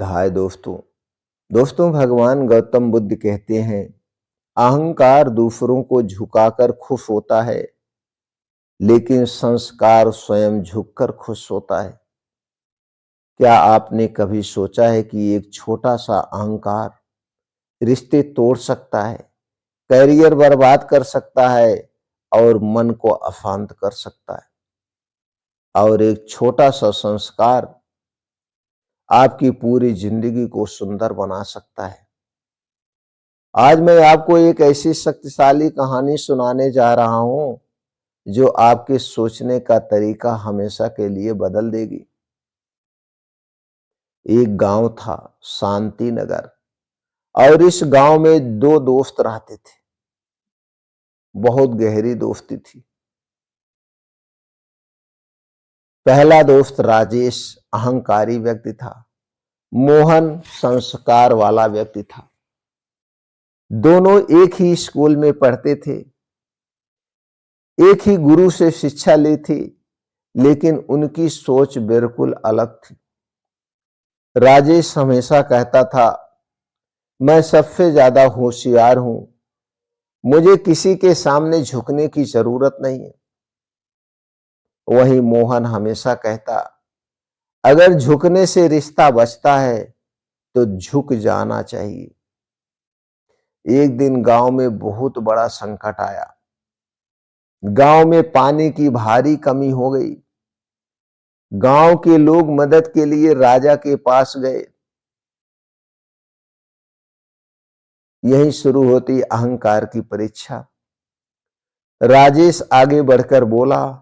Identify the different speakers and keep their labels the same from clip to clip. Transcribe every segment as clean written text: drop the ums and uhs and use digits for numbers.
Speaker 1: हाय दोस्तों। भगवान गौतम बुद्ध कहते हैं, अहंकार दूसरों को झुकाकर खुश होता है, लेकिन संस्कार स्वयं झुककर खुश होता है। क्या आपने कभी सोचा है कि एक छोटा सा अहंकार रिश्ते तोड़ सकता है, करियर बर्बाद कर सकता है और मन को अशांत कर सकता है, और एक छोटा सा संस्कार आपकी पूरी जिंदगी को सुंदर बना सकता है। आज मैं आपको एक ऐसी शक्तिशाली कहानी सुनाने जा रहा हूं जो आपके सोचने का तरीका हमेशा के लिए बदल देगी। एक गांव था, शांति नगर, और इस गांव में दो दोस्त रहते थे। बहुत गहरी दोस्ती थी। पहला दोस्त राजेश अहंकारी व्यक्ति था। मोहन संस्कार वाला व्यक्ति था। दोनों एक ही स्कूल में पढ़ते थे, एक ही गुरु से शिक्षा ली थी, लेकिन उनकी सोच बिल्कुल अलग थी। राजेश हमेशा कहता था, मैं सबसे ज्यादा होशियार हूं, मुझे किसी के सामने झुकने की जरूरत नहीं है। वहीं मोहन हमेशा कहता, अगर झुकने से रिश्ता बचता है तो झुक जाना चाहिए। एक दिन गांव में बहुत बड़ा संकट आया। गांव में पानी की भारी कमी हो गई। गांव के लोग मदद के लिए राजा के पास गए। यहीं शुरू होती अहंकार की परीक्षा। राजेश आगे बढ़कर बोला,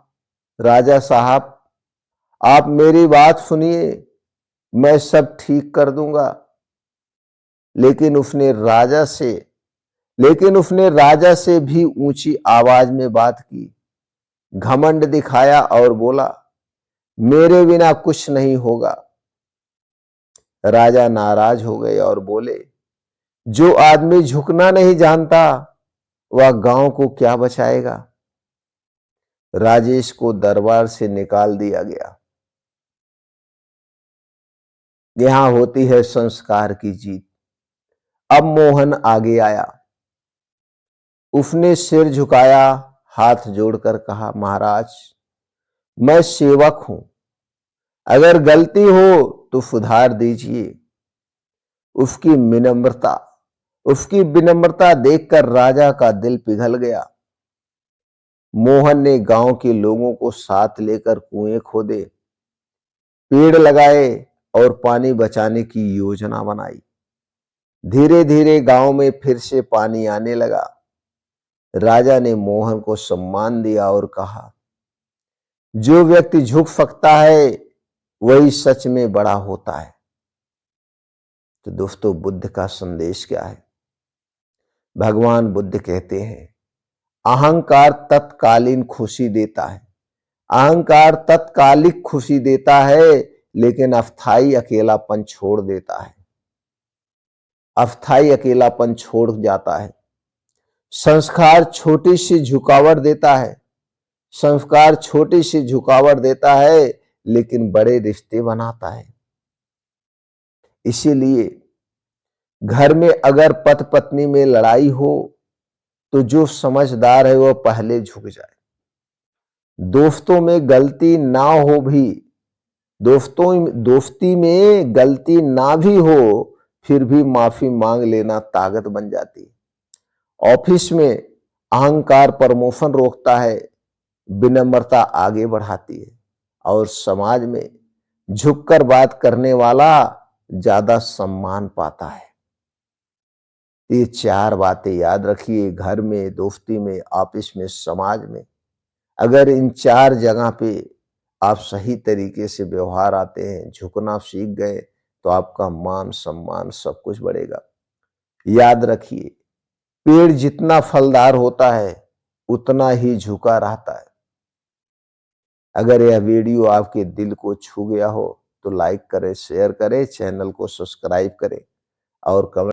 Speaker 1: राजा साहब, आप मेरी बात सुनिए, मैं सब ठीक कर दूंगा। लेकिन उसने राजा से भी ऊंची आवाज में बात की, घमंड दिखाया और बोला, मेरे बिना कुछ नहीं होगा। राजा नाराज हो गए और बोले, जो आदमी झुकना नहीं जानता वह गांव को क्या बचाएगा। राजेश को दरबार से निकाल दिया गया। यहां होती है संस्कार की जीत। अब मोहन आगे आया। उसने सिर झुकाया, हाथ जोड़कर कहा, महाराज, मैं सेवक हूं, अगर गलती हो तो सुधार दीजिए। उसकी विनम्रता देखकर राजा का दिल पिघल गया। मोहन ने गांव के लोगों को साथ लेकर कुएं खोदे, पेड़ लगाए और पानी बचाने की योजना बनाई। धीरे धीरे गांव में फिर से पानी आने लगा। राजा ने मोहन को सम्मान दिया और कहा, जो व्यक्ति झुक सकता है वही सच में बड़ा होता है। तो दोस्तों, बुद्ध का संदेश क्या है? भगवान बुद्ध कहते हैं, अहंकार तत्कालीन खुशी देता है, अहंकार तत्कालिक खुशी देता है, लेकिन अस्थाई अकेलापन छोड़ देता है, अस्थाई अकेलापन छोड़ जाता है। संस्कार छोटी सी झुकावट देता है, संस्कार छोटी सी झुकावट देता है, लेकिन बड़े रिश्ते बनाता है। इसीलिए घर में अगर पति पत्नी में लड़ाई हो तो जो समझदार है वह पहले झुक जाए। दोस्तों में गलती ना हो भी, दोस्ती में गलती ना भी हो, फिर भी माफी मांग लेना ताकत बन जाती है। ऑफिस में अहंकार प्रमोशन रोकता है, विनम्रता आगे बढ़ाती है, और समाज में झुककर बात करने वाला ज्यादा सम्मान पाता है। ये चार बातें याद रखिए। घर में, दोस्ती में, ऑफिस में, समाज में, अगर इन चार जगह पे आप सही तरीके से व्यवहार आते हैं, झुकना सीख गए, तो आपका मान सम्मान सब कुछ बढ़ेगा। याद रखिए, पेड़ जितना फलदार होता है उतना ही झुका रहता है। अगर यह वीडियो आपके दिल को छू गया हो तो लाइक करें, शेयर करें, चैनल को सब्सक्राइब करें और कमेंट